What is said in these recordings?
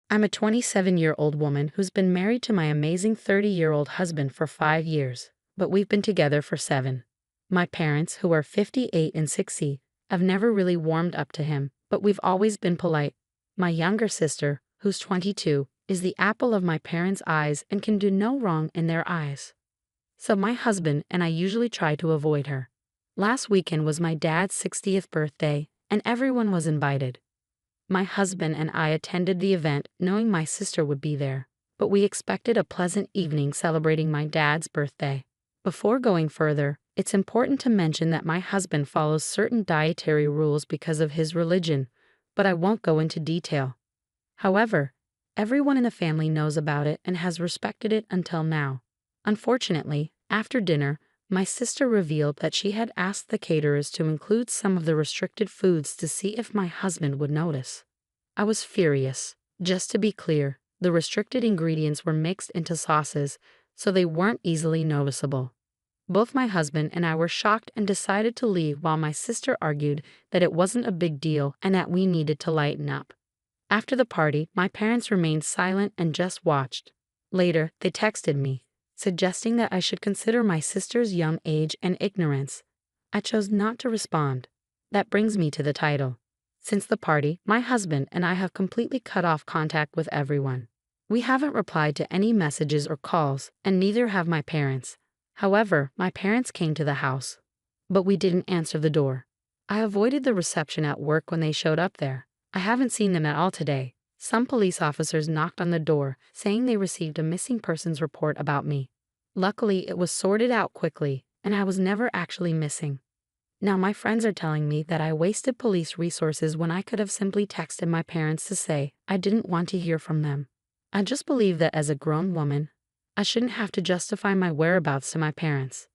I'm a 27-year-old woman who's been married to my amazing 30-year-old husband for 5 years, but we've been together for 7. My parents, who are 58 and 60, have never really warmed up to him, but we've always been polite. My younger sister, who's 22, is the apple of my parents' eyes and can do no wrong in their eyes. So my husband and I usually try to avoid her. Last weekend was my dad's 60th birthday, and everyone was invited. My husband and I attended the event knowing my sister would be there, but we expected a pleasant evening celebrating my dad's birthday. Before going further, it's important to mention that my husband follows certain dietary rules because of his religion, but I won't go into detail. However, everyone in the family knows about it and has respected it until now. Unfortunately, after dinner, my sister revealed that she had asked the caterers to include some of the restricted foods to see if my husband would notice. I was furious. Just to be clear, the restricted ingredients were mixed into sauces, so they weren't easily noticeable. Both my husband and I were shocked and decided to leave while my sister argued that it wasn't a big deal and that we needed to lighten up. After the party, my parents remained silent and just watched. Later, they texted me, suggesting that I should consider my sister's young age and ignorance. I chose not to respond. That brings me to the title. Since the party, my husband and I have completely cut off contact with everyone. We haven't replied to any messages or calls, and neither have my parents. However, my parents came to the house, but we didn't answer the door. I avoided the reception at work when they showed up there. I haven't seen them at all today. Some police officers knocked on the door, saying they received a missing persons report about me. Luckily, it was sorted out quickly, and I was never actually missing. Now my friends are telling me that I wasted police resources when I could have simply texted my parents to say I didn't want to hear from them. I just believe that as a grown woman, I shouldn't have to justify my whereabouts to my parents.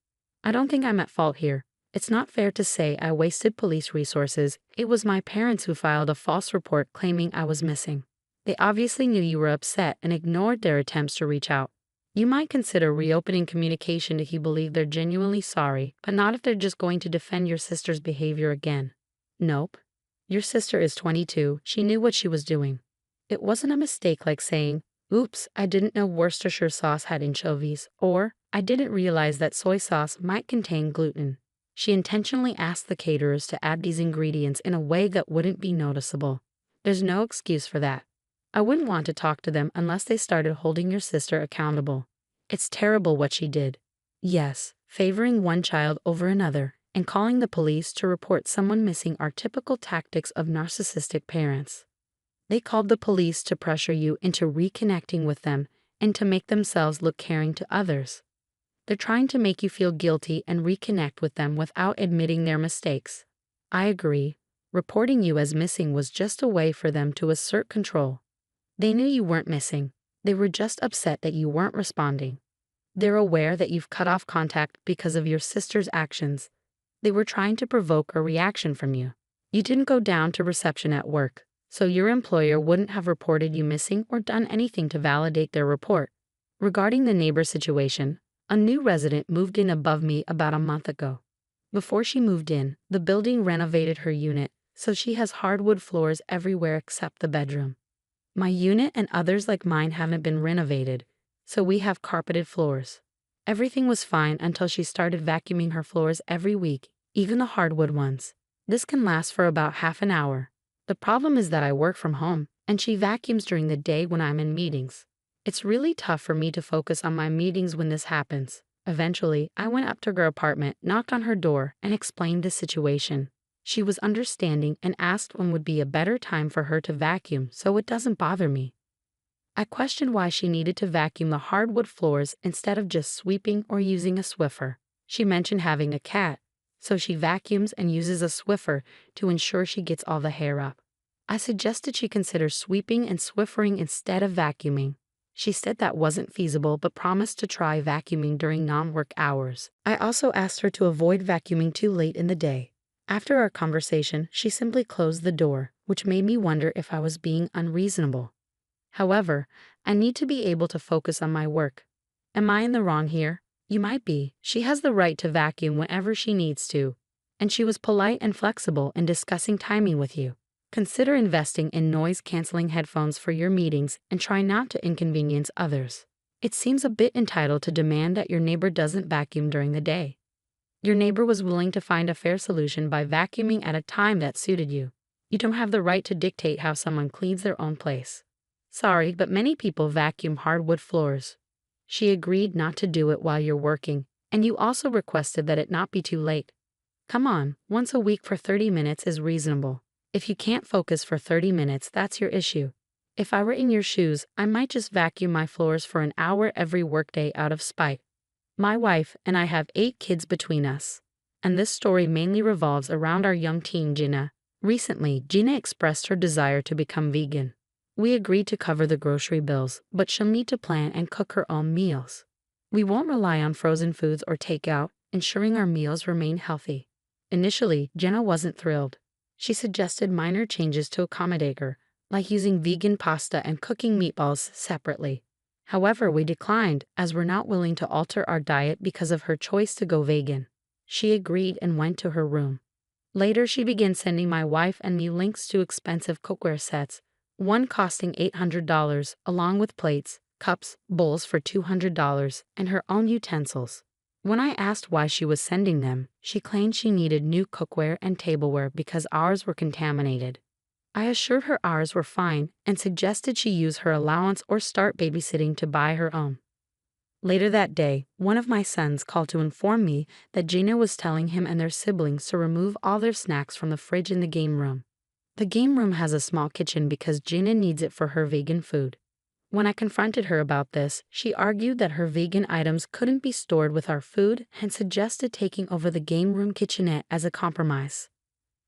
I don't think I'm at fault here. It's not fair to say I wasted police resources. It was my parents who filed a false report claiming I was missing. They obviously knew you were upset and ignored their attempts to reach out. You might consider reopening communication if you believe they're genuinely sorry, but not if they're just going to defend your sister's behavior again. Nope. Your sister is 22. She knew what she was doing. It wasn't a mistake like saying, "Oops, I didn't know Worcestershire sauce had anchovies," or "I didn't realize that soy sauce might contain gluten." She intentionally asked the caterers to add these ingredients in a way that wouldn't be noticeable. There's no excuse for that. I wouldn't want to talk to them unless they started holding your sister accountable. It's terrible what she did. Yes, favoring one child over another and calling the police to report someone missing are typical tactics of narcissistic parents. They called the police to pressure you into reconnecting with them and to make themselves look caring to others. They're trying to make you feel guilty and reconnect with them without admitting their mistakes. I agree. Reporting you as missing was just a way for them to assert control. They knew you weren't missing. They were just upset that you weren't responding. They're aware that you've cut off contact because of your sister's actions. They were trying to provoke a reaction from you. You didn't go down to reception at work, so your employer wouldn't have reported you missing or done anything to validate their report. Regarding the neighbor situation, a new resident moved in above me about a month ago. Before she moved in, the building renovated her unit, so she has hardwood floors everywhere except the bedroom. My unit and others like mine haven't been renovated, so we have carpeted floors. Everything was fine until she started vacuuming her floors every week, even the hardwood ones. This can last for about half an hour. The problem is that I work from home, and she vacuums during the day when I'm in meetings. It's really tough for me to focus on my meetings when this happens. Eventually, I went up to her apartment, knocked on her door, and explained the situation. She was understanding and asked when would be a better time for her to vacuum so it doesn't bother me. I questioned why she needed to vacuum the hardwood floors instead of just sweeping or using a Swiffer. She mentioned having a cat, so she vacuums and uses a Swiffer to ensure she gets all the hair up. I suggested she consider sweeping and Swiffering instead of vacuuming. She said that wasn't feasible but promised to try vacuuming during non-work hours. I also asked her to avoid vacuuming too late in the day. After our conversation, she simply closed the door, which made me wonder if I was being unreasonable. However, I need to be able to focus on my work. Am I in the wrong here? You might be. She has the right to vacuum whenever she needs to. And she was polite and flexible in discussing timing with you. Consider investing in noise-canceling headphones for your meetings and try not to inconvenience others. It seems a bit entitled to demand that your neighbor doesn't vacuum during the day. Your neighbor was willing to find a fair solution by vacuuming at a time that suited you. You don't have the right to dictate how someone cleans their own place. Sorry, but many people vacuum hardwood floors. She agreed not to do it while you're working, and you also requested that it not be too late. Come on, once a week for 30 minutes is reasonable. If you can't focus for 30 minutes, that's your issue. If I were in your shoes, I might just vacuum my floors for an hour every workday out of spite. My wife and I have 8 kids between us. And this story mainly revolves around our young teen Gina. Recently, Gina expressed her desire to become vegan. We agreed to cover the grocery bills, but she'll need to plan and cook her own meals. We won't rely on frozen foods or takeout, ensuring our meals remain healthy. Initially, Gina wasn't thrilled. She suggested minor changes to accommodate her, like using vegan pasta and cooking meatballs separately. However, we declined, as we're not willing to alter our diet because of her choice to go vegan. She agreed and went to her room. Later, she began sending my wife and me links to expensive cookware sets, one costing $800, along with plates, cups, bowls for $200, and her own utensils. When I asked why she was sending them, she claimed she needed new cookware and tableware because ours were contaminated. I assured her ours were fine and suggested she use her allowance or start babysitting to buy her own. Later that day, one of my sons called to inform me that Gina was telling him and their siblings to remove all their snacks from the fridge in the game room. The game room has a small kitchen because Gina needs it for her vegan food. When I confronted her about this, she argued that her vegan items couldn't be stored with our food and suggested taking over the game room kitchenette as a compromise.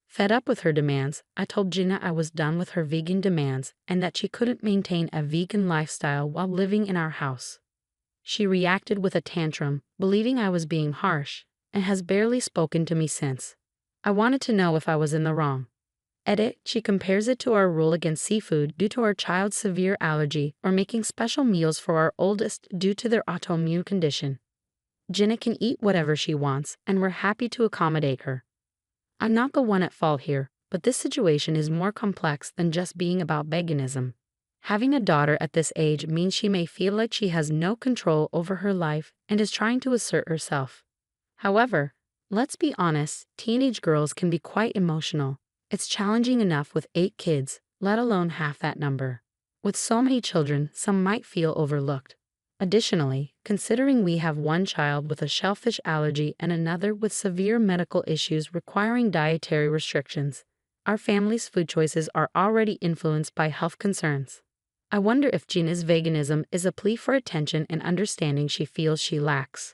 Fed up with her demands, I told Gina I was done with her vegan demands and that she couldn't maintain a vegan lifestyle while living in our house. She reacted with a tantrum, believing I was being harsh, and has barely spoken to me since. I wanted to know if I was in the wrong. Edit, she compares it to our rule against seafood due to our child's severe allergy or making special meals for our oldest due to their autoimmune condition. Gina can eat whatever she wants, and we're happy to accommodate her. I'm not the one at fault here, but this situation is more complex than just being about veganism. Having a daughter at this age means she may feel like she has no control over her life and is trying to assert herself. However, let's be honest, teenage girls can be quite emotional. It's challenging enough with 8 kids, let alone half that number. With so many children, some might feel overlooked. Additionally, considering we have one child with a shellfish allergy and another with severe medical issues requiring dietary restrictions, our family's food choices are already influenced by health concerns. I wonder if Gina's veganism is a plea for attention and understanding she feels she lacks.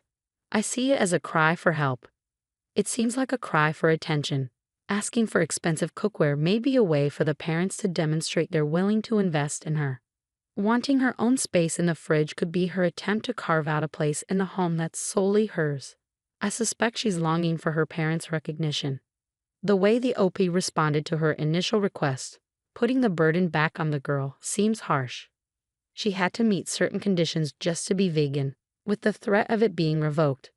I see it as a cry for help. It seems like a cry for attention. Asking for expensive cookware may be a way for the parents to demonstrate they're willing to invest in her. Wanting her own space in the fridge could be her attempt to carve out a place in the home that's solely hers. I suspect she's longing for her parents' recognition. The way the OP responded to her initial request, putting the burden back on the girl, seems harsh. She had to meet certain conditions just to be vegan, with the threat of it being revoked.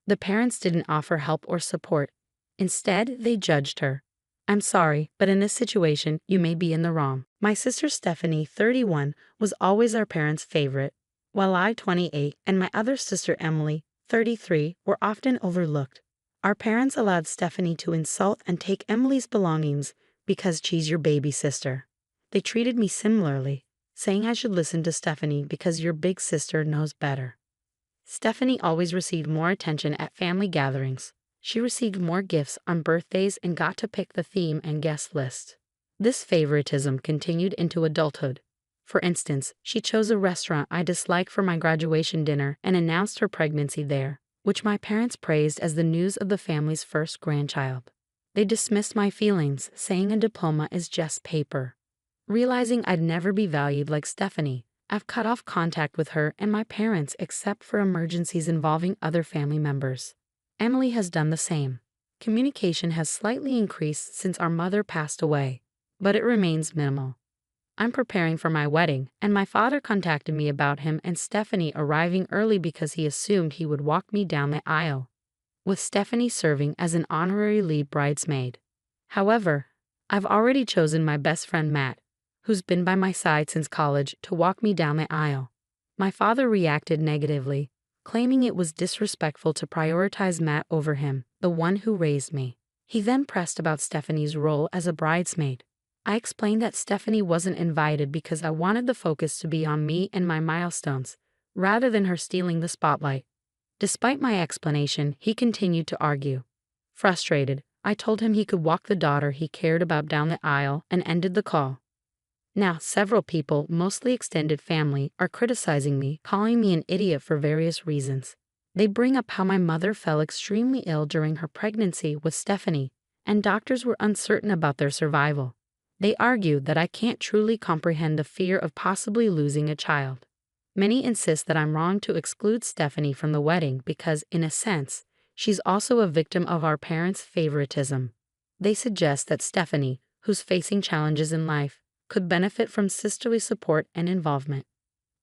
The parents didn't offer help or support. Instead, they judged her. I'm sorry, but in this situation, you may be in the wrong. My sister Stephanie, 31, was always our parents' favorite, while I, 28, and my other sister Emily, 33, were often overlooked. Our parents allowed Stephanie to insult and take Emily's belongings because she's your baby sister. They treated me similarly, saying I should listen to Stephanie because your big sister knows better. Stephanie always received more attention at family gatherings. She received more gifts on birthdays and got to pick the theme and guest list. This favoritism continued into adulthood. For instance, she chose a restaurant I disliked for my graduation dinner and announced her pregnancy there, which my parents praised as the news of the family's first grandchild. They dismissed my feelings, saying a diploma is just paper. Realizing I'd never be valued like Stephanie, I've cut off contact with her and my parents except for emergencies involving other family members. Emily has done the same. Communication has slightly increased since our mother passed away, but it remains minimal. I'm preparing for my wedding, and my father contacted me about him and Stephanie arriving early because he assumed he would walk me down the aisle, with Stephanie serving as an honorary lead bridesmaid. However, I've already chosen my best friend Matt, who's been by my side since college, to walk me down the aisle. My father reacted negatively, claiming it was disrespectful to prioritize Matt over him, the one who raised me. He then pressed about Stephanie's role as a bridesmaid. I explained that Stephanie wasn't invited because I wanted the focus to be on me and my milestones, rather than her stealing the spotlight. Despite my explanation, he continued to argue. Frustrated, I told him he could walk the daughter he cared about down the aisle and ended the call. Now, several people, mostly extended family, are criticizing me, calling me an idiot for various reasons. They bring up how my mother fell extremely ill during her pregnancy with Stephanie, and doctors were uncertain about their survival. They argue that I can't truly comprehend the fear of possibly losing a child. Many insist that I'm wrong to exclude Stephanie from the wedding because, in a sense, she's also a victim of our parents' favoritism. They suggest that Stephanie, who's facing challenges in life, could benefit from sisterly support and involvement.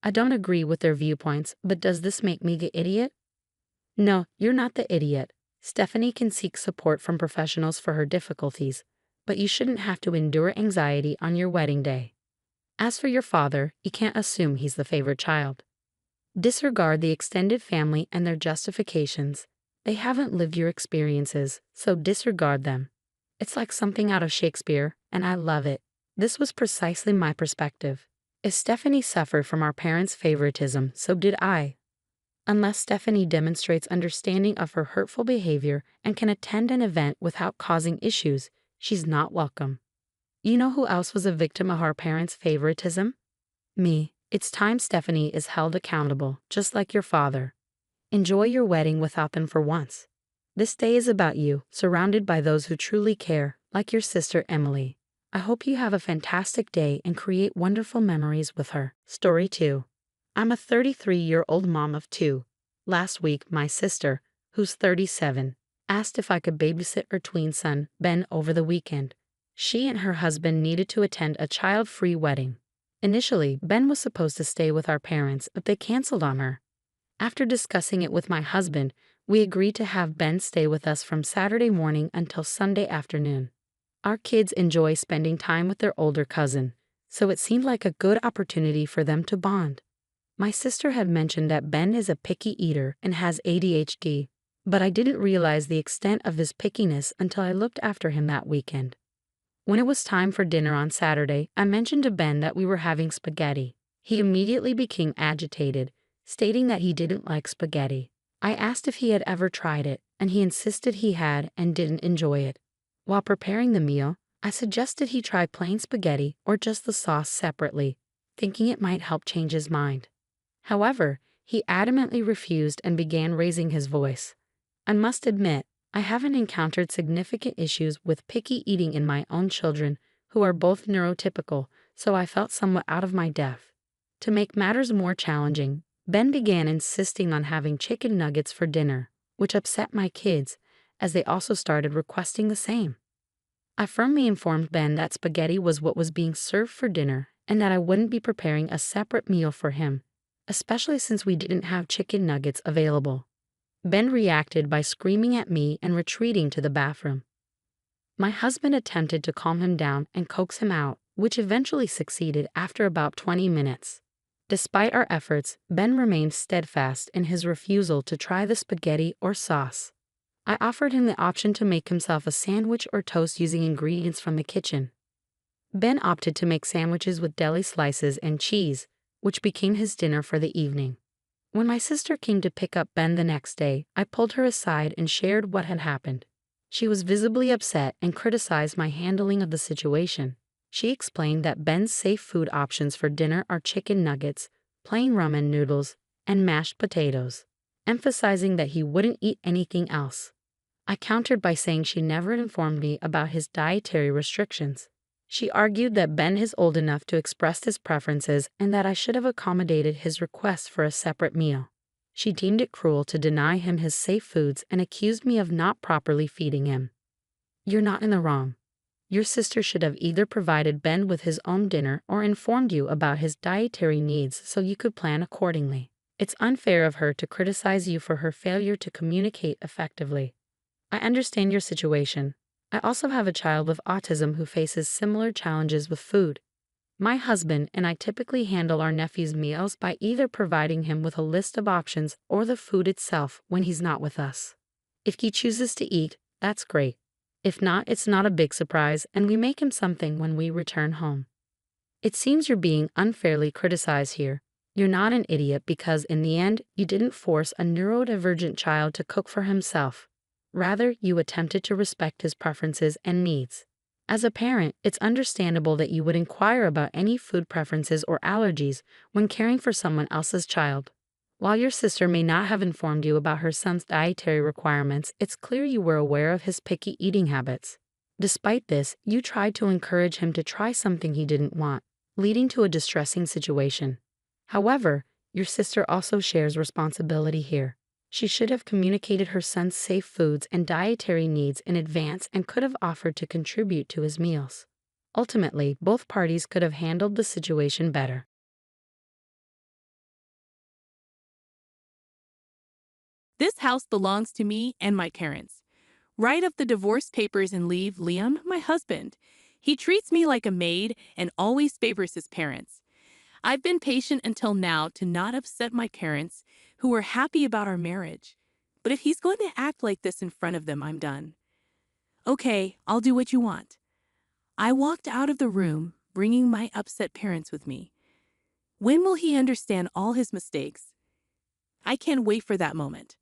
I don't agree with their viewpoints, but does this make me the idiot? No, you're not the idiot. Stephanie can seek support from professionals for her difficulties, but you shouldn't have to endure anxiety on your wedding day. As for your father, you can't assume he's the favorite child. Disregard the extended family and their justifications. They haven't lived your experiences, so disregard them. It's like something out of Shakespeare, and I love it. This was precisely my perspective. If Stephanie suffered from our parents' favoritism, so did I. Unless Stephanie demonstrates understanding of her hurtful behavior and can attend an event without causing issues, she's not welcome. You know who else was a victim of our parents' favoritism? Me. It's time Stephanie is held accountable, just like your father. Enjoy your wedding without them for once. This day is about you, surrounded by those who truly care, like your sister Emily. I hope you have a fantastic day and create wonderful memories with her. Story 2. I'm a 33-year-old mom of 2. Last week, my sister, who's 37, asked if I could babysit her tween son, Ben, over the weekend. She and her husband needed to attend a child-free wedding. Initially, Ben was supposed to stay with our parents, but they canceled on her. After discussing it with my husband, we agreed to have Ben stay with us from Saturday morning until Sunday afternoon. Our kids enjoy spending time with their older cousin, so it seemed like a good opportunity for them to bond. My sister had mentioned that Ben is a picky eater and has ADHD, but I didn't realize the extent of his pickiness until I looked after him that weekend. When it was time for dinner on Saturday, I mentioned to Ben that we were having spaghetti. He immediately became agitated, stating that he didn't like spaghetti. I asked if he had ever tried it, and he insisted he had and didn't enjoy it. While preparing the meal, I suggested he try plain spaghetti or just the sauce separately, thinking it might help change his mind. However, he adamantly refused and began raising his voice. I must admit, I haven't encountered significant issues with picky eating in my own children, who are both neurotypical, so I felt somewhat out of my depth. To make matters more challenging, Ben began insisting on having chicken nuggets for dinner, which upset my kids, as they also started requesting the same. I firmly informed Ben that spaghetti was what was being served for dinner and that I wouldn't be preparing a separate meal for him, especially since we didn't have chicken nuggets available. Ben reacted by screaming at me and retreating to the bathroom. My husband attempted to calm him down and coax him out, which eventually succeeded after about 20 minutes. Despite our efforts, Ben remained steadfast in his refusal to try the spaghetti or sauce. I offered him the option to make himself a sandwich or toast using ingredients from the kitchen. Ben opted to make sandwiches with deli slices and cheese, which became his dinner for the evening. When my sister came to pick up Ben the next day, I pulled her aside and shared what had happened. She was visibly upset and criticized my handling of the situation. She explained that Ben's safe food options for dinner are chicken nuggets, plain ramen noodles, and mashed potatoes, emphasizing that he wouldn't eat anything else. I countered by saying she never informed me about his dietary restrictions. She argued that Ben is old enough to express his preferences and that I should have accommodated his request for a separate meal. She deemed it cruel to deny him his safe foods and accused me of not properly feeding him. You're not in the wrong. Your sister should have either provided Ben with his own dinner or informed you about his dietary needs so you could plan accordingly. It's unfair of her to criticize you for her failure to communicate effectively. I understand your situation. I also have a child with autism who faces similar challenges with food. My husband and I typically handle our nephew's meals by either providing him with a list of options or the food itself when he's not with us. If he chooses to eat, that's great. If not, it's not a big surprise, and we make him something when we return home. It seems you're being unfairly criticized here. You're not an idiot because, in the end, you didn't force a neurodivergent child to cook for himself. Rather, you attempted to respect his preferences and needs. As a parent, it's understandable that you would inquire about any food preferences or allergies when caring for someone else's child. While your sister may not have informed you about her son's dietary requirements, it's clear you were aware of his picky eating habits. Despite this, you tried to encourage him to try something he didn't want, leading to a distressing situation. However, your sister also shares responsibility here. She should have communicated her son's safe foods and dietary needs in advance and could have offered to contribute to his meals. Ultimately, both parties could have handled the situation better. This house belongs to me and my parents. Write up the divorce papers and leave Liam, my husband. He treats me like a maid and always favors his parents. I've been patient until now to not upset my parents, who were happy about our marriage. But if he's going to act like this in front of them, I'm done. Okay, I'll do what you want. I walked out of the room, bringing my upset parents with me. When will he understand all his mistakes? I can't wait for that moment.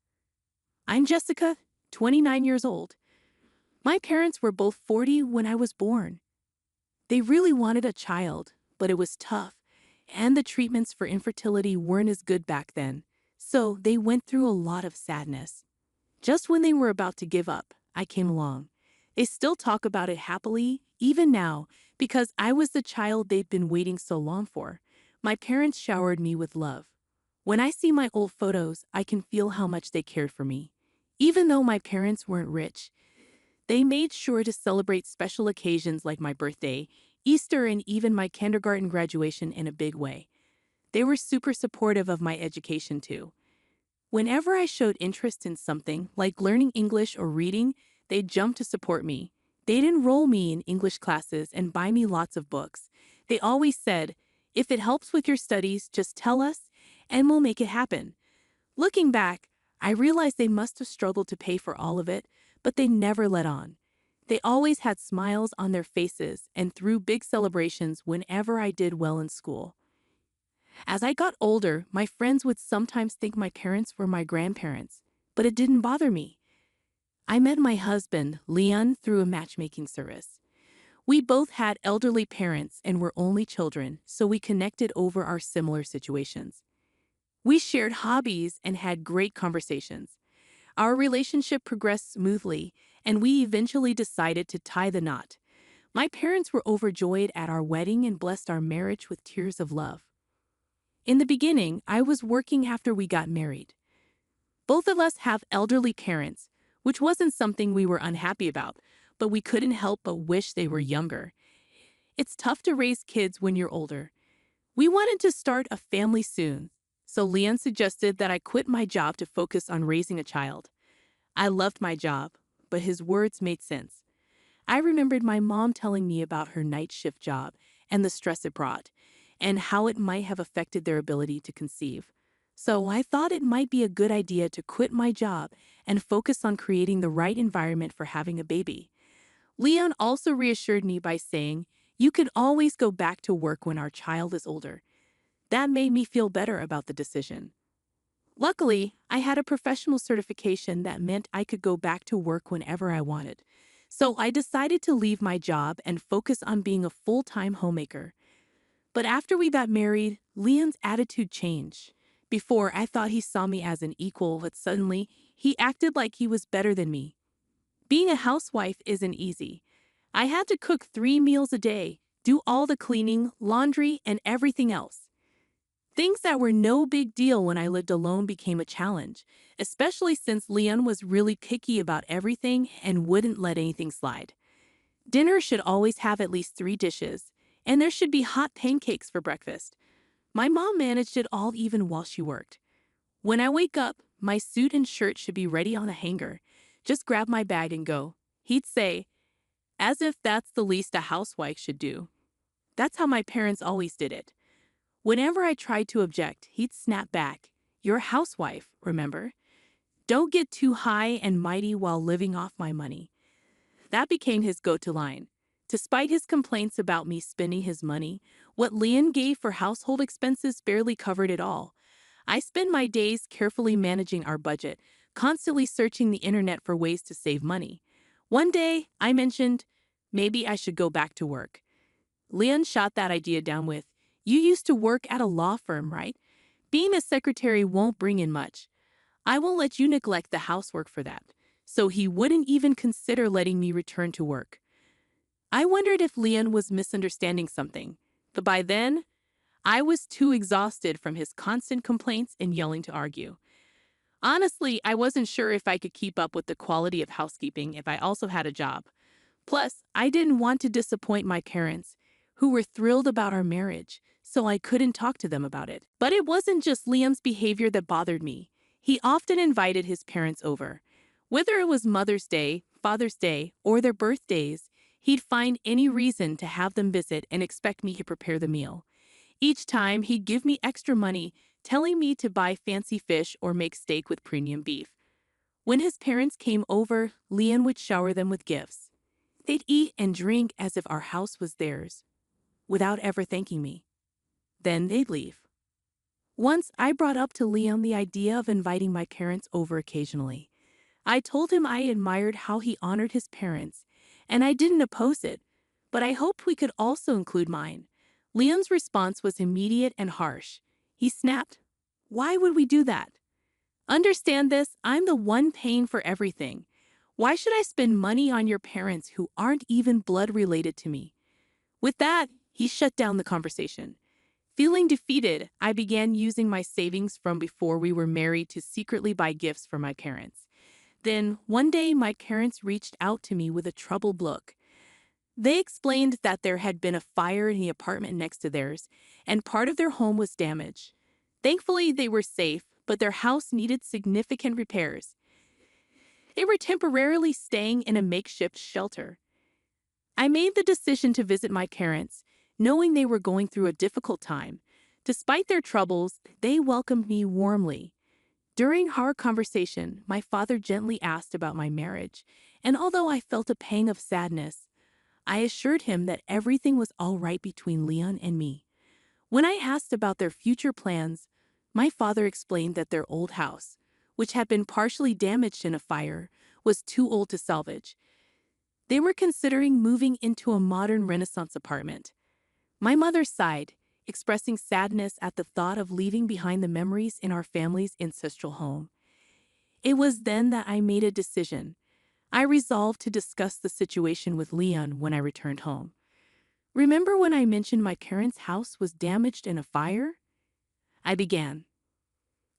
I'm Jessica, 29 years old. My parents were both 40 when I was born. They really wanted a child, but it was tough, and the treatments for infertility weren't as good back then, so they went through a lot of sadness. Just when they were about to give up, I came along. They still talk about it happily, even now, because I was the child they'd been waiting so long for. My parents showered me with love. When I see my old photos, I can feel how much they cared for me. Even though my parents weren't rich, they made sure to celebrate special occasions like my birthday, Easter, and even my kindergarten graduation in a big way. They were super supportive of my education too. Whenever I showed interest in something, like learning English or reading, they'd jump to support me. They'd enroll me in English classes and buy me lots of books. They always said, "If it helps with your studies, just tell us, and we'll make it happen." Looking back, I realized they must have struggled to pay for all of it, but they never let on. They always had smiles on their faces and threw big celebrations whenever I did well in school. As I got older, my friends would sometimes think my parents were my grandparents, but it didn't bother me. I met my husband, Leon, through a matchmaking service. We both had elderly parents and were only children, so we connected over our similar situations. We shared hobbies and had great conversations. Our relationship progressed smoothly, and we eventually decided to tie the knot. My parents were overjoyed at our wedding and blessed our marriage with tears of love. In the beginning, I was working after we got married. Both of us have elderly parents, which wasn't something we were unhappy about, but we couldn't help but wish they were younger. It's tough to raise kids when you're older. We wanted to start a family soon, so Leon suggested that I quit my job to focus on raising a child. I loved my job, but his words made sense. I remembered my mom telling me about her night shift job and the stress it brought, and how it might have affected their ability to conceive. So I thought it might be a good idea to quit my job and focus on creating the right environment for having a baby. Leon also reassured me by saying, "You can always go back to work when our child is older." That made me feel better about the decision. Luckily, I had a professional certification that meant I could go back to work whenever I wanted. So I decided to leave my job and focus on being a full-time homemaker. But after we got married, Leon's attitude changed. Before, I thought he saw me as an equal, but suddenly, he acted like he was better than me. Being a housewife isn't easy. I had to cook 3 meals a day, do all the cleaning, laundry, and everything else. Things that were no big deal when I lived alone became a challenge, especially since Leon was really picky about everything and wouldn't let anything slide. Dinner should always have at least 3 dishes, and there should be hot pancakes for breakfast. My mom managed it all even while she worked. When I wake up, my suit and shirt should be ready on a hanger. Just grab my bag and go. He'd say, as if that's the least a housewife should do. That's how my parents always did it. Whenever I tried to object, he'd snap back, "You're a housewife, remember? Don't get too high and mighty while living off my money." That became his go-to line. Despite his complaints about me spending his money, what Leon gave for household expenses barely covered it all. I spend my days carefully managing our budget, constantly searching the internet for ways to save money. One day, I mentioned, maybe I should go back to work. Leon shot that idea down with, "You used to work at a law firm, right? Being a secretary won't bring in much. I won't let you neglect the housework for that." So he wouldn't even consider letting me return to work. I wondered if Leon was misunderstanding something, but by then, I was too exhausted from his constant complaints and yelling to argue. Honestly, I wasn't sure if I could keep up with the quality of housekeeping if I also had a job. Plus, I didn't want to disappoint my parents, who were thrilled about our marriage, so I couldn't talk to them about it. But it wasn't just Liam's behavior that bothered me. He often invited his parents over. Whether it was Mother's Day, Father's Day, or their birthdays, he'd find any reason to have them visit and expect me to prepare the meal. Each time, he'd give me extra money, telling me to buy fancy fish or make steak with premium beef. When his parents came over, Leon would shower them with gifts. They'd eat and drink as if our house was theirs, without ever thanking me. Then they'd leave. Once, I brought up to Leon the idea of inviting my parents over occasionally. I told him I admired how he honored his parents, and I didn't oppose it, but I hoped we could also include mine. Leon's response was immediate and harsh. He snapped, "Why would we do that? Understand this, I'm the one paying for everything. Why should I spend money on your parents who aren't even blood related to me?" With that, he shut down the conversation. Feeling defeated, I began using my savings from before we were married to secretly buy gifts for my parents. Then, one day, my parents reached out to me with a troubled look. They explained that there had been a fire in the apartment next to theirs, and part of their home was damaged. Thankfully, they were safe, but their house needed significant repairs. They were temporarily staying in a makeshift shelter. I made the decision to visit my parents, knowing they were going through a difficult time. Despite their troubles, they welcomed me warmly. During our conversation, my father gently asked about my marriage, and although I felt a pang of sadness, I assured him that everything was all right between Leon and me. When I asked about their future plans, my father explained that their old house, which had been partially damaged in a fire, was too old to salvage. They were considering moving into a modern Renaissance apartment. My mother sighed, expressing sadness at the thought of leaving behind the memories in our family's ancestral home. It was then that I made a decision. I resolved to discuss the situation with Leon when I returned home. "Remember when I mentioned my parents' house was damaged in a fire?" I began.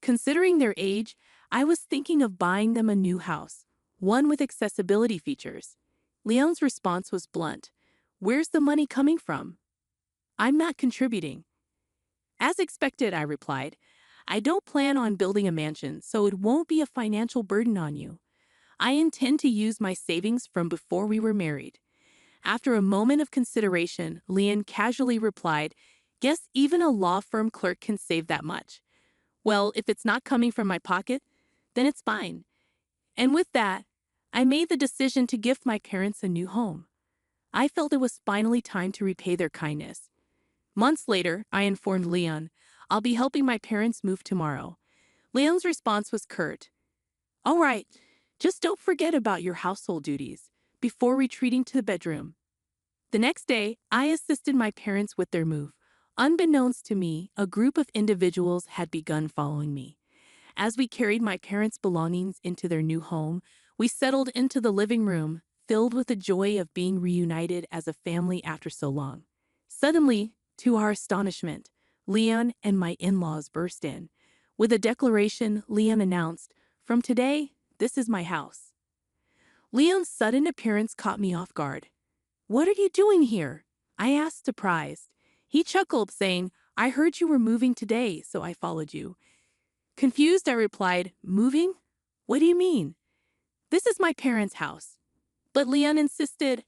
Considering their age, I was thinking of buying them a new house, one with accessibility features. Leon's response was blunt. "Where's the money coming from?" "I'm not contributing." As expected, I replied, "I don't plan on building a mansion, so it won't be a financial burden on you. I intend to use my savings from before we were married." After a moment of consideration, Leon casually replied, "Guess even a law firm clerk can save that much." Well, if it's not coming from my pocket, then it's fine. And with that, I made the decision to gift my parents a new home. I felt it was finally time to repay their kindness. Months later, I informed Leon, "I'll be helping my parents move tomorrow." Leon's response was curt. "All right, just don't forget about your household duties," before retreating to the bedroom. The next day, I assisted my parents with their move. Unbeknownst to me, a group of individuals had begun following me. As we carried my parents' belongings into their new home, we settled into the living room, filled with the joy of being reunited as a family after so long. Suddenly, to our astonishment, Leon and my in-laws burst in. With a declaration, Leon announced, "From today, this is my house." Leon's sudden appearance caught me off guard. "What are you doing here?" I asked, surprised. He chuckled, saying, "I heard you were moving today, so I followed you." Confused, I replied, "Moving? What do you mean? This is my parents' house." But Leon insisted,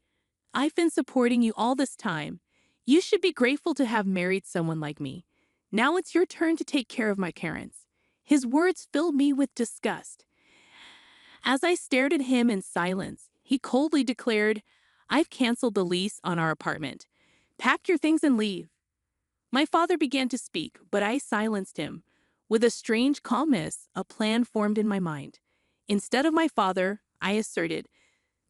I've been supporting you all this time. You should be grateful to have married someone like me. Now it's your turn to take care of my parents." His words filled me with disgust. As I stared at him in silence, he coldly declared, "I've canceled the lease on our apartment. Pack your things and leave." My father began to speak, but I silenced him. With a strange calmness, a plan formed in my mind. Instead of my father, I asserted,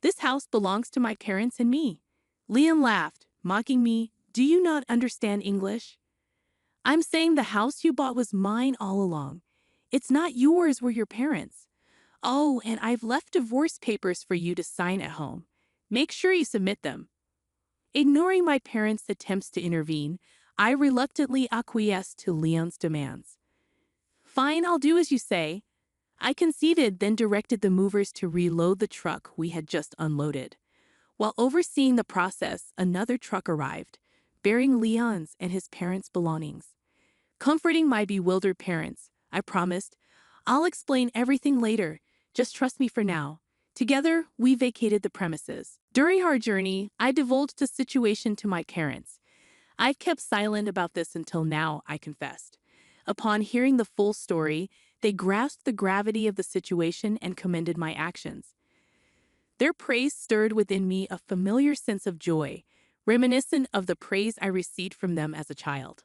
"This house belongs to my parents and me." Liam laughed, mocking me. "Do you not understand English? I'm saying the house you bought was mine all along. It's not yours, we're your parents. Oh, and I've left divorce papers for you to sign at home. Make sure you submit them." Ignoring my parents' attempts to intervene, I reluctantly acquiesced to Leon's demands. "Fine, I'll do as you say." I conceded, then directed the movers to reload the truck we had just unloaded. While overseeing the process, another truck arrived, bearing Leon's and his parents' belongings. Comforting my bewildered parents, I promised, "I'll explain everything later. Just trust me for now." Together, we vacated the premises. During our journey, I divulged the situation to my parents. I've kept silent about this until now, I confessed. Upon hearing the full story, they grasped the gravity of the situation and commended my actions. Their praise stirred within me a familiar sense of joy, reminiscent of the praise I received from them as a child.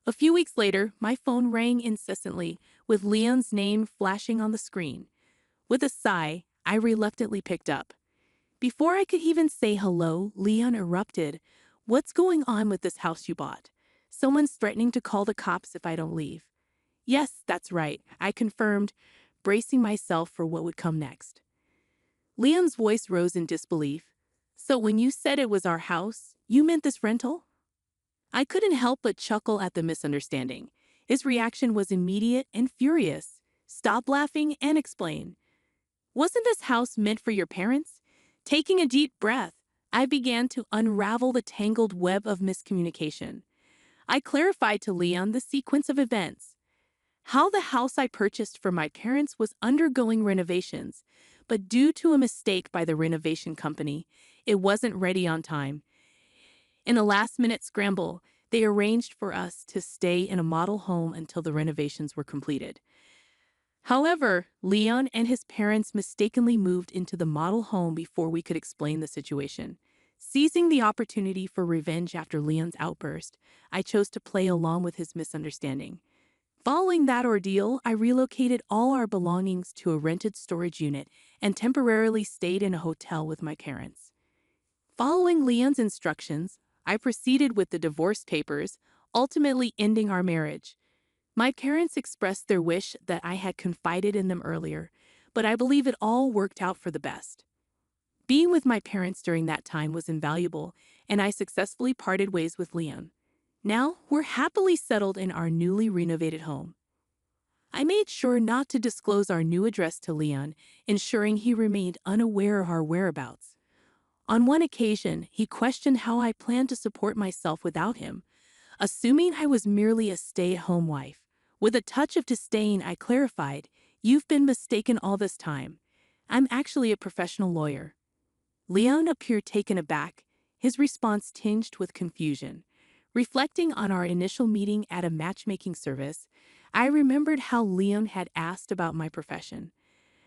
A few weeks later, my phone rang incessantly, with Leon's name flashing on the screen. With a sigh, I reluctantly picked up. Before I could even say hello, Leon erupted. "What's going on with this house you bought? Someone's threatening to call the cops if I don't leave." "Yes, that's right," I confirmed, bracing myself for what would come next. Leon's voice rose in disbelief. "So when you said it was our house, you meant this rental?" I couldn't help but chuckle at the misunderstanding. His reaction was immediate and furious. "Stop laughing and explain. Wasn't this house meant for your parents?" Taking a deep breath, I began to unravel the tangled web of miscommunication. I clarified to Leon the sequence of events. How the house I purchased for my parents was undergoing renovations, but due to a mistake by the renovation company, it wasn't ready on time. In a last-minute scramble, they arranged for us to stay in a model home until the renovations were completed. However, Leon and his parents mistakenly moved into the model home before we could explain the situation. Seizing the opportunity for revenge after Leon's outburst, I chose to play along with his misunderstanding. Following that ordeal, I relocated all our belongings to a rented storage unit and temporarily stayed in a hotel with my parents. Following Leon's instructions, I proceeded with the divorce papers, ultimately ending our marriage. My parents expressed their wish that I had confided in them earlier, but I believe it all worked out for the best. Being with my parents during that time was invaluable, and I successfully parted ways with Leon. Now, we're happily settled in our newly renovated home. I made sure not to disclose our new address to Leon, ensuring he remained unaware of our whereabouts. On one occasion, he questioned how I planned to support myself without him, assuming I was merely a stay-at-home wife. With a touch of disdain, I clarified, "You've been mistaken all this time. I'm actually a professional lawyer." Leon appeared taken aback, his response tinged with confusion. Reflecting on our initial meeting at a matchmaking service, I remembered how Leon had asked about my profession.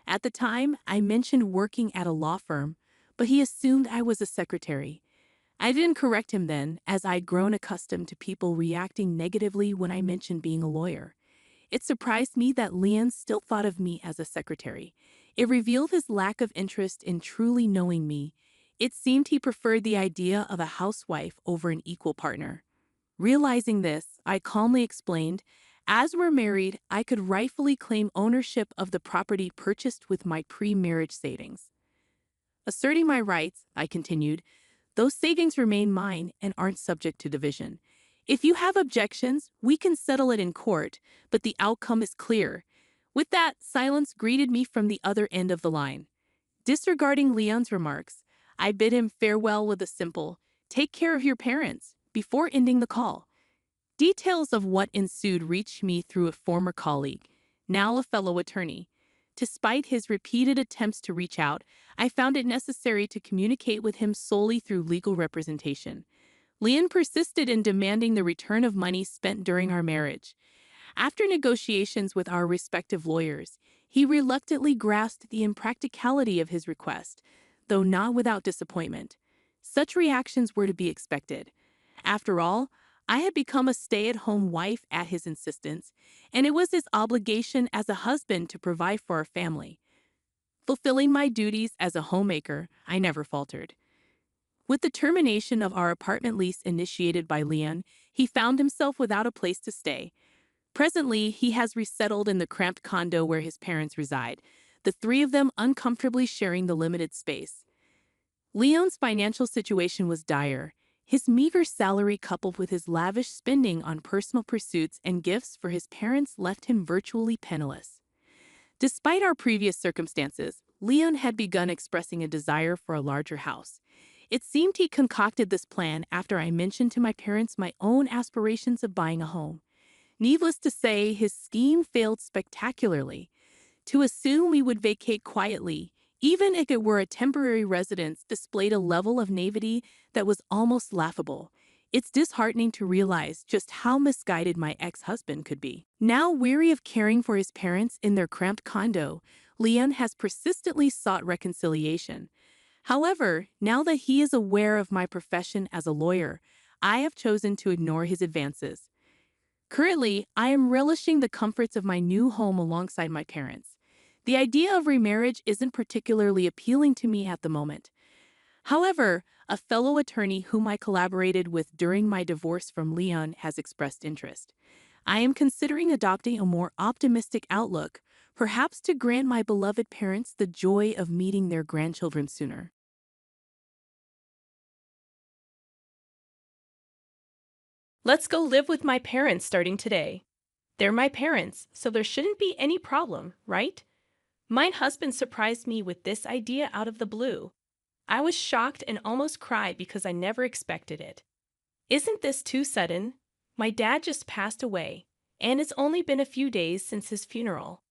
At the time, I mentioned working at a law firm, but he assumed I was a secretary. I didn't correct him then, as I'd grown accustomed to people reacting negatively when I mentioned being a lawyer. It surprised me that Leon still thought of me as a secretary. It revealed his lack of interest in truly knowing me. It seemed he preferred the idea of a housewife over an equal partner. Realizing this, I calmly explained, as we're married, I could rightfully claim ownership of the property purchased with my pre-marriage savings. Asserting my rights, I continued, those savings remain mine and aren't subject to division. If you have objections, we can settle it in court, but the outcome is clear. With that, silence greeted me from the other end of the line. Disregarding Leon's remarks, I bid him farewell with a simple, "Take care of your parents," before ending the call. Details of what ensued reached me through a former colleague, now a fellow attorney. Despite his repeated attempts to reach out, I found it necessary to communicate with him solely through legal representation. Leon persisted in demanding the return of money spent during our marriage. After negotiations with our respective lawyers, he reluctantly grasped the impracticality of his request, though not without disappointment. Such reactions were to be expected. After all, I had become a stay-at-home wife at his insistence, and it was his obligation as a husband to provide for our family. Fulfilling my duties as a homemaker, I never faltered. With the termination of our apartment lease initiated by Leon, he found himself without a place to stay. Presently, he has resettled in the cramped condo where his parents reside, the three of them uncomfortably sharing the limited space. Leon's financial situation was dire. His meager salary coupled with his lavish spending on personal pursuits and gifts for his parents left him virtually penniless. Despite our previous circumstances, Leon had begun expressing a desire for a larger house. It seemed he concocted this plan after I mentioned to my parents my own aspirations of buying a home. Needless to say, his scheme failed spectacularly. To assume we would vacate quietly, even if it were a temporary residence, displayed a level of naivety that was almost laughable. It's disheartening to realize just how misguided my ex-husband could be. Now weary of caring for his parents in their cramped condo, Leon has persistently sought reconciliation. However, now that he is aware of my profession as a lawyer, I have chosen to ignore his advances. Currently, I am relishing the comforts of my new home alongside my parents. The idea of remarriage isn't particularly appealing to me at the moment. However, a fellow attorney whom I collaborated with during my divorce from Leon has expressed interest. I am considering adopting a more optimistic outlook, perhaps to grant my beloved parents the joy of meeting their grandchildren sooner. Let's go live with my parents starting today. They're my parents, so there shouldn't be any problem, right? My husband surprised me with this idea out of the blue. I was shocked and almost cried because I never expected it. Isn't this too sudden? My dad just passed away, and it's only been a few days since his funeral.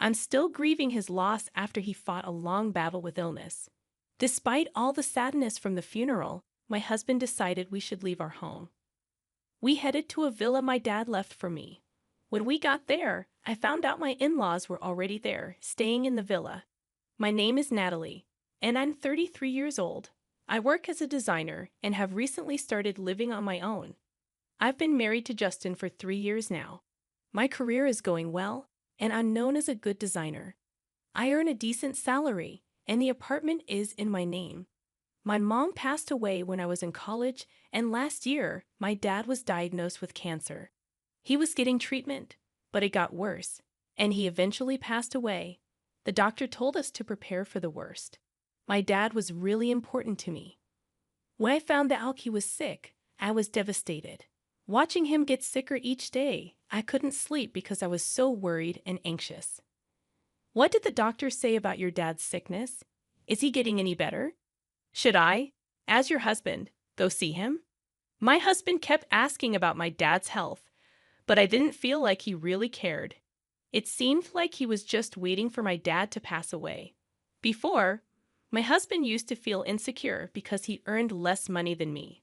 I'm still grieving his loss after he fought a long battle with illness. Despite all the sadness from the funeral, my husband decided we should leave our home. We headed to a villa my dad left for me. When we got there, I found out my in-laws were already there, staying in the villa. My name is Natalie, and I'm 33 years old. I work as a designer and have recently started living on my own. I've been married to Justin for 3 years now. My career is going well, and I'm known as a good designer. I earn a decent salary, and the apartment is in my name. My mom passed away when I was in college, and last year, my dad was diagnosed with cancer. He was getting treatment, but it got worse, and he eventually passed away. The doctor told us to prepare for the worst. My dad was really important to me. When I found out he was sick, I was devastated. Watching him get sicker each day, I couldn't sleep because I was so worried and anxious. What did the doctor say about your dad's sickness? Is he getting any better? Should I, as your husband, go see him? My husband kept asking about my dad's health, but I didn't feel like he really cared. It seemed like he was just waiting for my dad to pass away. Before, my husband used to feel insecure because he earned less money than me.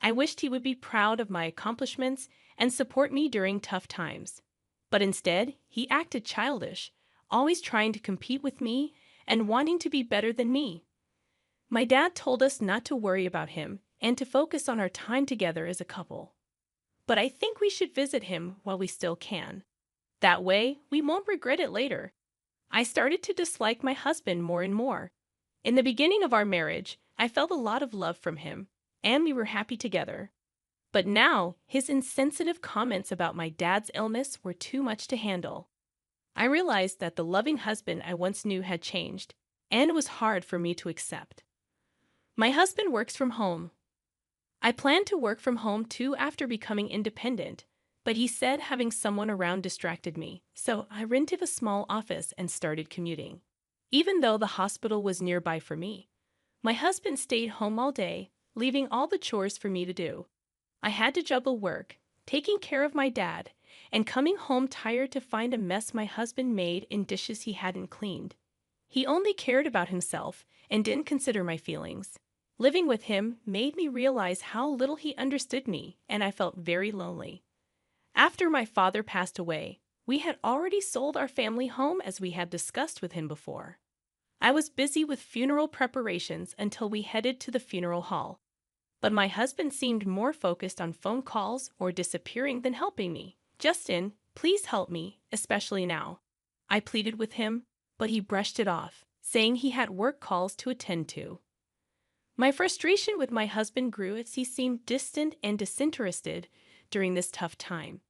I wished he would be proud of my accomplishments and support me during tough times. But instead, he acted childish, always trying to compete with me and wanting to be better than me. My dad told us not to worry about him and to focus on our time together as a couple. But I think we should visit him while we still can. That way, we won't regret it later. I started to dislike my husband more and more. In the beginning of our marriage, I felt a lot of love from him, and we were happy together. But now, his insensitive comments about my dad's illness were too much to handle. I realized that the loving husband I once knew had changed, and it was hard for me to accept. My husband works from home. I planned to work from home too after becoming independent, but he said having someone around distracted me, so I rented a small office and started commuting. Even though the hospital was nearby for me, my husband stayed home all day, leaving all the chores for me to do. I had to juggle work, taking care of my dad, and coming home tired to find a mess my husband made in dishes he hadn't cleaned. He only cared about himself and didn't consider my feelings. Living with him made me realize how little he understood me, and I felt very lonely. After my father passed away, we had already sold our family home as we had discussed with him before. I was busy with funeral preparations until we headed to the funeral hall. But my husband seemed more focused on phone calls or disappearing than helping me. "Justin, please help me, especially now." I pleaded with him, but he brushed it off, saying he had work calls to attend to. My frustration with my husband grew as he seemed distant and disinterested during this tough time.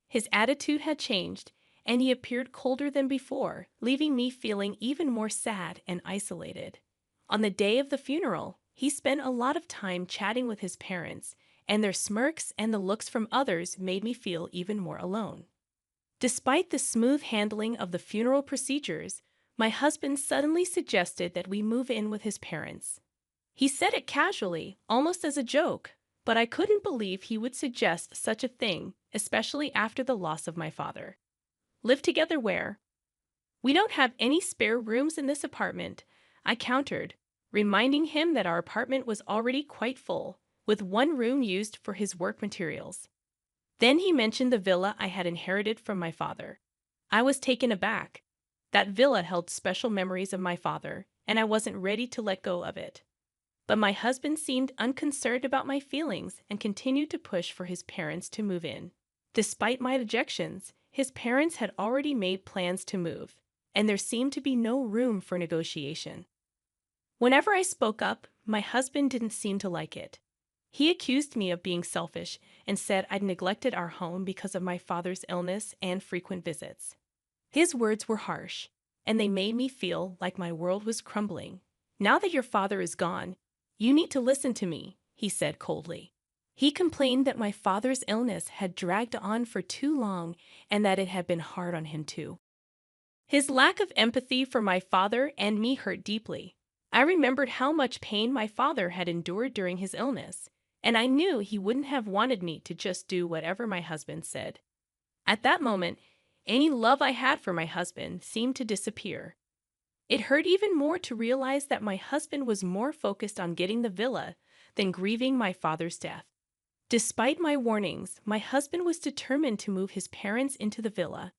His attitude had changed, and he appeared colder than before, leaving me feeling even more sad and isolated. On the day of the funeral, he spent a lot of time chatting with his parents, and their smirks and the looks from others made me feel even more alone. Despite the smooth handling of the funeral procedures, my husband suddenly suggested that we move in with his parents. He said it casually, almost as a joke, but I couldn't believe he would suggest such a thing, especially after the loss of my father. "Live together where?" "We don't have any spare rooms in this apartment," I countered, reminding him that our apartment was already quite full, with one room used for his work materials. Then he mentioned the villa I had inherited from my father. I was taken aback. That villa held special memories of my father, and I wasn't ready to let go of it. But my husband seemed unconcerned about my feelings and continued to push for his parents to move in. Despite my objections, his parents had already made plans to move, and there seemed to be no room for negotiation. Whenever I spoke up, my husband didn't seem to like it. He accused me of being selfish and said I'd neglected our home because of my father's illness and frequent visits. His words were harsh, and they made me feel like my world was crumbling. "Now that your father is gone, you need to listen to me," he said coldly. He complained that my father's illness had dragged on for too long and that it had been hard on him too. His lack of empathy for my father and me hurt deeply. I remembered how much pain my father had endured during his illness, and I knew he wouldn't have wanted me to just do whatever my husband said. At that moment, any love I had for my husband seemed to disappear. It hurt even more to realize that my husband was more focused on getting the villa than grieving my father's death. Despite my warnings, my husband was determined to move his parents into the villa.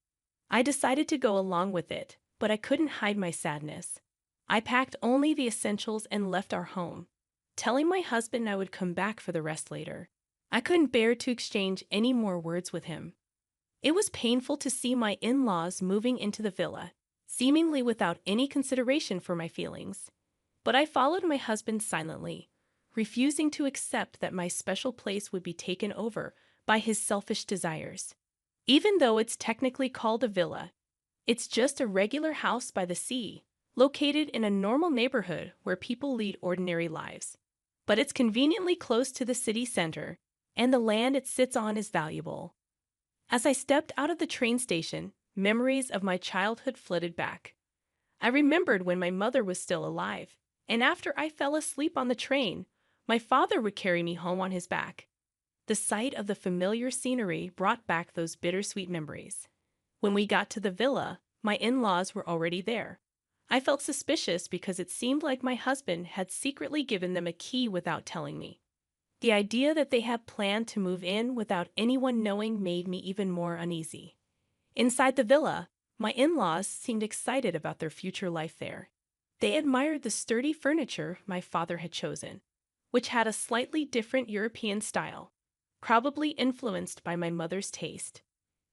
I decided to go along with it, but I couldn't hide my sadness. I packed only the essentials and left our home, telling my husband I would come back for the rest later. I couldn't bear to exchange any more words with him. It was painful to see my in-laws moving into the villa, seemingly without any consideration for my feelings. But I followed my husband silently, refusing to accept that my special place would be taken over by his selfish desires. Even though it's technically called a villa, it's just a regular house by the sea, located in a normal neighborhood where people lead ordinary lives. But it's conveniently close to the city center, and the land it sits on is valuable. As I stepped out of the train station, memories of my childhood flooded back. I remembered when my mother was still alive, and after I fell asleep on the train, my father would carry me home on his back. The sight of the familiar scenery brought back those bittersweet memories. When we got to the villa, my in-laws were already there. I felt suspicious because it seemed like my husband had secretly given them a key without telling me. The idea that they had planned to move in without anyone knowing made me even more uneasy. Inside the villa, my in-laws seemed excited about their future life there. They admired the sturdy furniture my father had chosen, which had a slightly different European style, probably influenced by my mother's taste.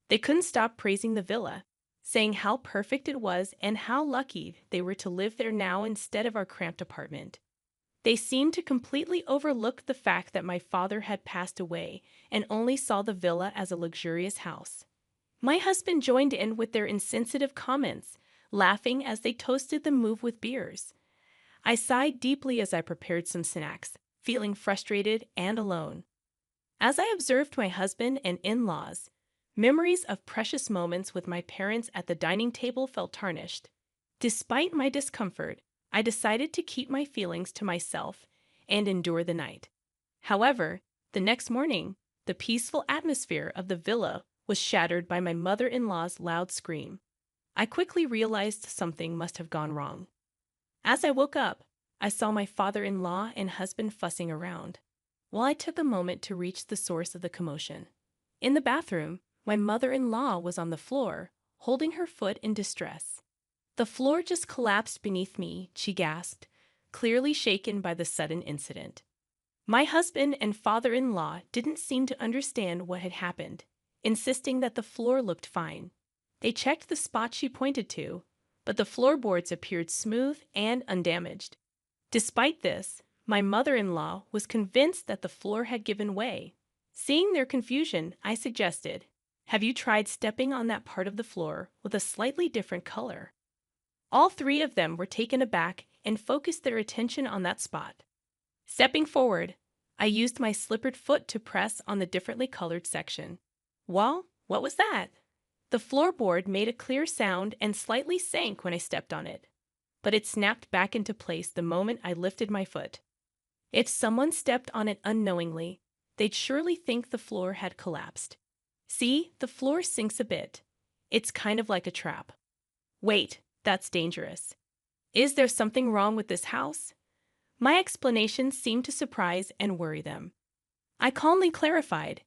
They couldn't stop praising the villa, saying how perfect it was and how lucky they were to live there now instead of our cramped apartment. They seemed to completely overlook the fact that my father had passed away and only saw the villa as a luxurious house. My husband joined in with their insensitive comments, laughing as they toasted the move with beers. I sighed deeply as I prepared some snacks, feeling frustrated and alone. As I observed my husband and in-laws, memories of precious moments with my parents at the dining table felt tarnished. Despite my discomfort, I decided to keep my feelings to myself and endure the night. However, the next morning, the peaceful atmosphere of the villa was shattered by my mother-in-law's loud scream. I quickly realized something must have gone wrong. As I woke up, I saw my father-in-law and husband fussing around, while I took a moment to reach the source of the commotion. In the bathroom, my mother-in-law was on the floor, holding her foot in distress. "The floor just collapsed beneath me," she gasped, clearly shaken by the sudden incident. My husband and father-in-law didn't seem to understand what had happened, insisting that the floor looked fine. They checked the spot she pointed to, but the floorboards appeared smooth and undamaged. Despite this, my mother-in-law was convinced that the floor had given way. Seeing their confusion, I suggested, "Have you tried stepping on that part of the floor with a slightly different color?" All three of them were taken aback and focused their attention on that spot. Stepping forward, I used my slippered foot to press on the differently colored section. Well, what was that? The floorboard made a clear sound and slightly sank when I stepped on it, but it snapped back into place the moment I lifted my foot. If someone stepped on it unknowingly, they'd surely think the floor had collapsed. See, the floor sinks a bit. It's kind of like a trap. Wait, that's dangerous. Is there something wrong with this house? My explanation seemed to surprise and worry them. I calmly clarified,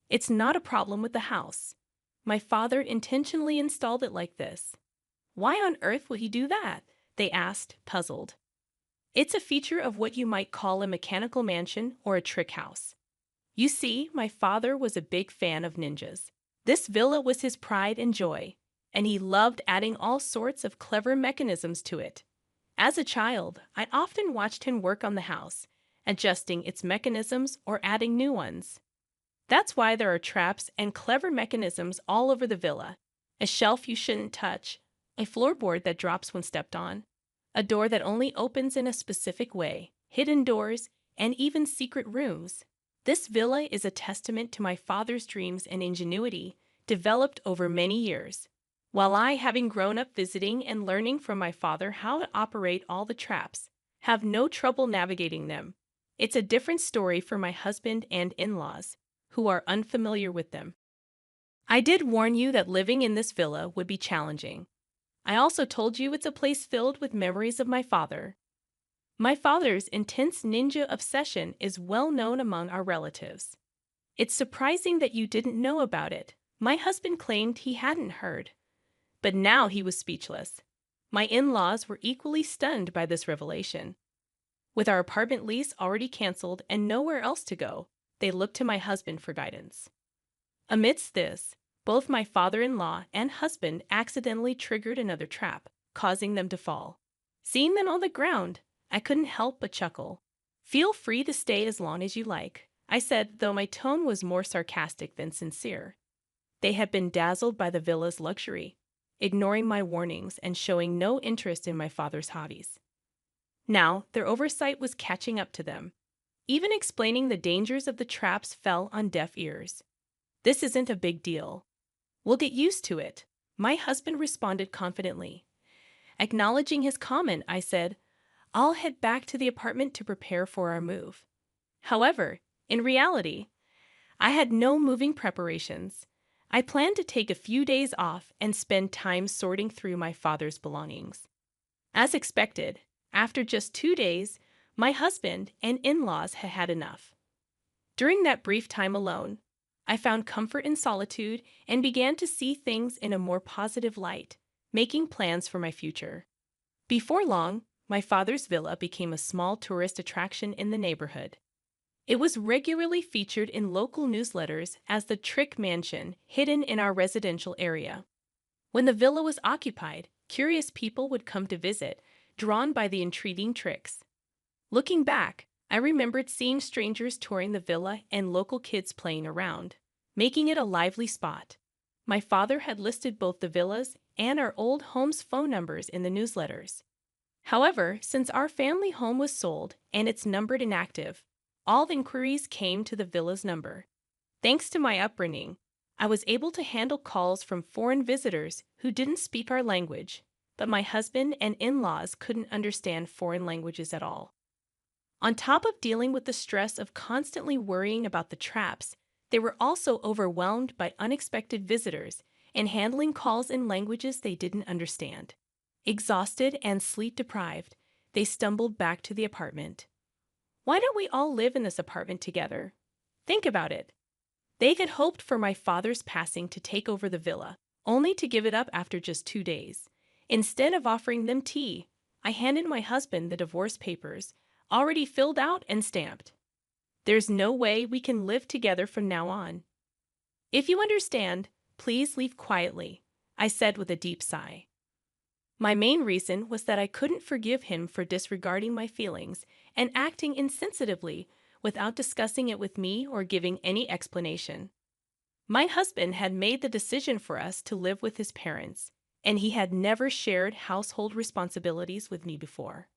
"It's not a problem with the house. My father intentionally installed it like this." "Why on earth would he do that?" they asked, puzzled. "It's a feature of what you might call a mechanical mansion or a trick house. You see, my father was a big fan of ninjas. This villa was his pride and joy, and he loved adding all sorts of clever mechanisms to it. As a child, I often watched him work on the house, adjusting its mechanisms or adding new ones. That's why there are traps and clever mechanisms all over the villa. A shelf you shouldn't touch, a floorboard that drops when stepped on, a door that only opens in a specific way, hidden doors, and even secret rooms. This villa is a testament to my father's dreams and ingenuity, developed over many years. While I, having grown up visiting and learning from my father how to operate all the traps, have no trouble navigating them. It's a different story for my husband and in-laws, who are unfamiliar with them. I did warn you that living in this villa would be challenging. I also told you it's a place filled with memories of my father. My father's intense ninja obsession is well known among our relatives. It's surprising that you didn't know about it." My husband claimed he hadn't heard, but now he was speechless. My in-laws were equally stunned by this revelation. With our apartment lease already canceled and nowhere else to go, they looked to my husband for guidance. Amidst this, both my father-in-law and husband accidentally triggered another trap, causing them to fall. Seeing them on the ground, I couldn't help but chuckle. "Feel free to stay as long as you like," I said, though my tone was more sarcastic than sincere. They had been dazzled by the villa's luxury, ignoring my warnings and showing no interest in my father's hobbies. Now, their oversight was catching up to them. Even explaining the dangers of the traps fell on deaf ears. "This isn't a big deal. We'll get used to it," my husband responded confidently. Acknowledging his comment, I said, "I'll head back to the apartment to prepare for our move." However, in reality, I had no moving preparations. I planned to take a few days off and spend time sorting through my father's belongings. As expected, after just 2 days, my husband and in-laws had had enough. During that brief time alone, I found comfort in solitude and began to see things in a more positive light, making plans for my future. Before long, my father's villa became a small tourist attraction in the neighborhood. It was regularly featured in local newsletters as the trick mansion hidden in our residential area. When the villa was occupied, curious people would come to visit, drawn by the intriguing tricks. Looking back, I remembered seeing strangers touring the villa and local kids playing around, making it a lively spot. My father had listed both the villas and our old home's phone numbers in the newsletters. However, since our family home was sold and it's numbered inactive, all inquiries came to the villa's number. Thanks to my upbringing, I was able to handle calls from foreign visitors who didn't speak our language, but my husband and in-laws couldn't understand foreign languages at all. On top of dealing with the stress of constantly worrying about the traps, They were also overwhelmed by unexpected visitors and handling calls in languages they didn't understand. Exhausted and sleep-deprived, they stumbled back to the apartment. Why don't we all live in this apartment together? Think about it. They had hoped for my father's passing to take over the villa, only to give it up after just 2 days. Instead of offering them tea, I handed my husband the divorce papers, already filled out and stamped. There's no way we can live together from now on. If you understand, please leave quietly, I said with a deep sigh. My main reason was that I couldn't forgive him for disregarding my feelings and acting insensitively without discussing it with me or giving any explanation. My husband had made the decision for us to live with his parents, and he had never shared household responsibilities with me before.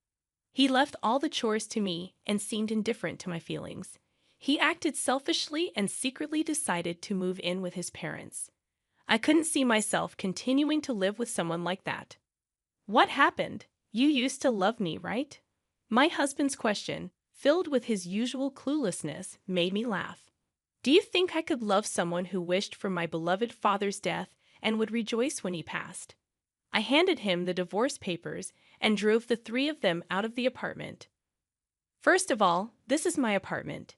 He left all the chores to me and seemed indifferent to my feelings. He acted selfishly and secretly decided to move in with his parents. I couldn't see myself continuing to live with someone like that. What happened? You used to love me, right? My husband's question, filled with his usual cluelessness, made me laugh. Do you think I could love someone who wished for my beloved father's death and would rejoice when he passed? I handed him the divorce papers and drove the three of them out of the apartment. First of all, this is my apartment.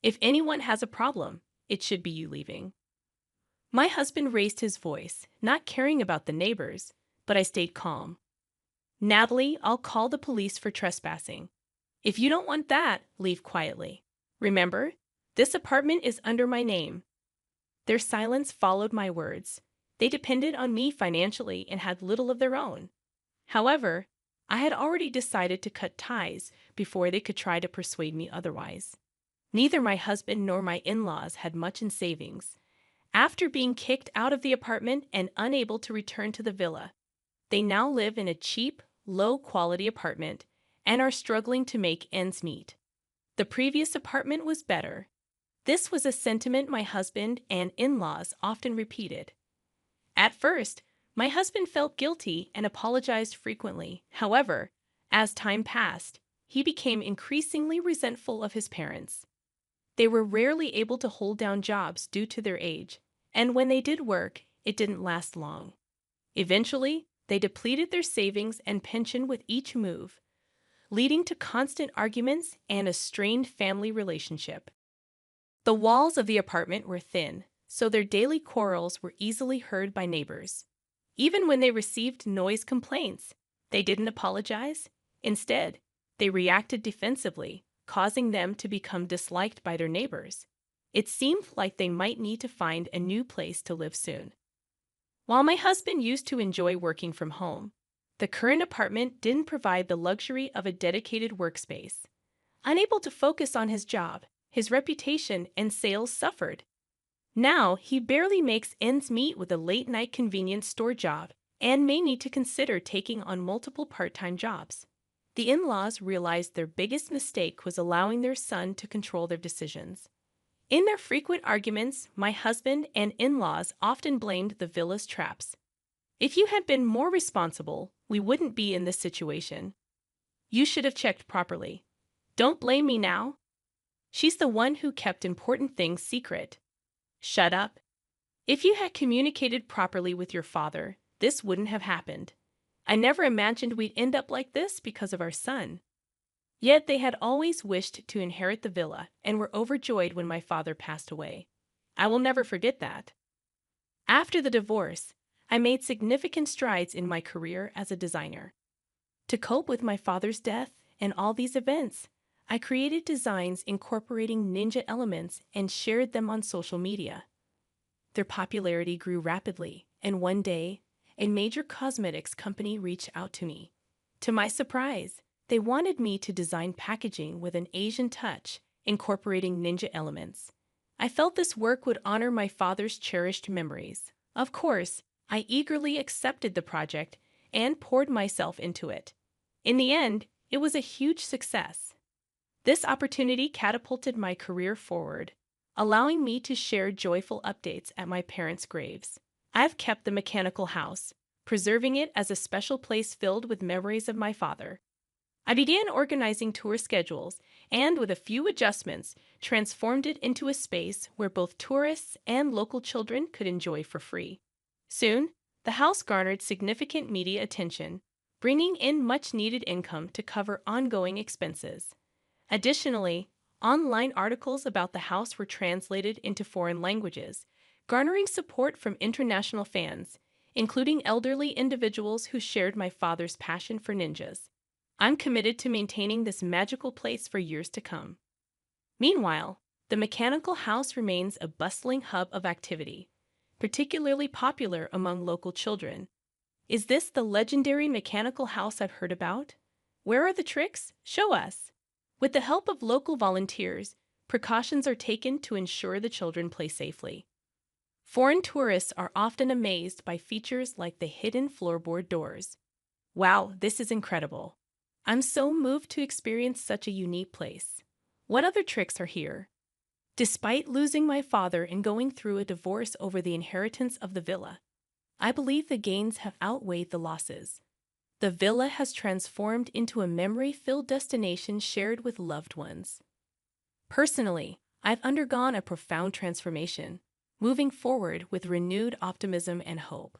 If anyone has a problem, it should be you leaving. My husband raised his voice, not caring about the neighbors, but I stayed calm. Natalie, I'll call the police for trespassing. If you don't want that, leave quietly. Remember, this apartment is under my name. Their silence followed my words. They depended on me financially and had little of their own. However, I had already decided to cut ties before they could try to persuade me otherwise. Neither my husband nor my in-laws had much in savings. After being kicked out of the apartment and unable to return to the villa, they now live in a cheap, low-quality apartment and are struggling to make ends meet. The previous apartment was better. This was a sentiment my husband and in-laws often repeated. At first, my husband felt guilty and apologized frequently. However, as time passed, he became increasingly resentful of his parents. They were rarely able to hold down jobs due to their age, and when they did work, it didn't last long. Eventually, they depleted their savings and pension with each move, leading to constant arguments and a strained family relationship. The walls of the apartment were thin, so their daily quarrels were easily heard by neighbors. Even when they received noise complaints, they didn't apologize. Instead, they reacted defensively, causing them to become disliked by their neighbors. It seemed like they might need to find a new place to live soon. While my husband used to enjoy working from home, the current apartment didn't provide the luxury of a dedicated workspace. Unable to focus on his job, his reputation and sales suffered. Now, he barely makes ends meet with a late-night convenience store job and may need to consider taking on multiple part-time jobs. The in-laws realized their biggest mistake was allowing their son to control their decisions. In their frequent arguments, my husband and in-laws often blamed the villa's traps. If you had been more responsible, we wouldn't be in this situation. You should have checked properly. Don't blame me now. She's the one who kept important things secret. Shut up. If you had communicated properly with your father, this wouldn't have happened. I never imagined we'd end up like this because of our son. Yet they had always wished to inherit the villa and were overjoyed when my father passed away. I will never forget that. After the divorce, I made significant strides in my career as a designer. To cope with my father's death and all these events, I created designs incorporating ninja elements and shared them on social media. Their popularity grew rapidly, and one day, a major cosmetics company reached out to me. To my surprise, they wanted me to design packaging with an Asian touch, incorporating ninja elements. I felt this work would honor my father's cherished memories. Of course, I eagerly accepted the project and poured myself into it. In the end, it was a huge success. This opportunity catapulted my career forward, allowing me to share joyful updates at my parents' graves. I've kept the mechanical house, preserving it as a special place filled with memories of my father. I began organizing tour schedules and with a few adjustments, transformed it into a space where both tourists and local children could enjoy for free. Soon, the house garnered significant media attention, bringing in much-needed income to cover ongoing expenses. Additionally, online articles about the house were translated into foreign languages, garnering support from international fans, including elderly individuals who shared my father's passion for ninjas. I'm committed to maintaining this magical place for years to come. Meanwhile, the mechanical house remains a bustling hub of activity, particularly popular among local children. Is this the legendary mechanical house I've heard about? Where are the tricks? Show us. With the help of local volunteers, precautions are taken to ensure the children play safely. Foreign tourists are often amazed by features like the hidden floorboard doors. Wow, this is incredible. I'm so moved to experience such a unique place. What other tricks are here? Despite losing my father and going through a divorce over the inheritance of the villa, I believe the gains have outweighed the losses. The villa has transformed into a memory-filled destination shared with loved ones. Personally, I've undergone a profound transformation, moving forward with renewed optimism and hope.